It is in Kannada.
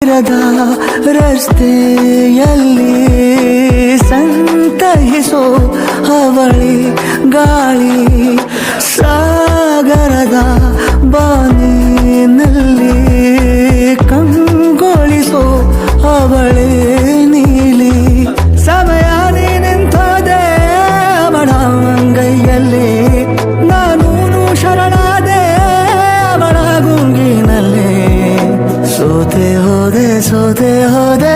ದ ರಸ್ತೆಯಲ್ಲಿ ಸಂತಹಿಸೋ ಅವಳಿ ಗಾಳಿ ಸಾಗರದ ಬಾನಿನಲ್ಲಿ ಕಂಗೊಳಿಸೋ ಅವಳೆ ನೀಲಿ ಸಮಯ ನಿಂತೋದೆ ಅವಳ ಅಂಗೈಯಲ್ಲಿ ನಾನು ಶರಣಾದೆ ಅವಳ ಗುಂಗಿನಲ್ಲಿ ಸೋತೆ ಹೋದೆ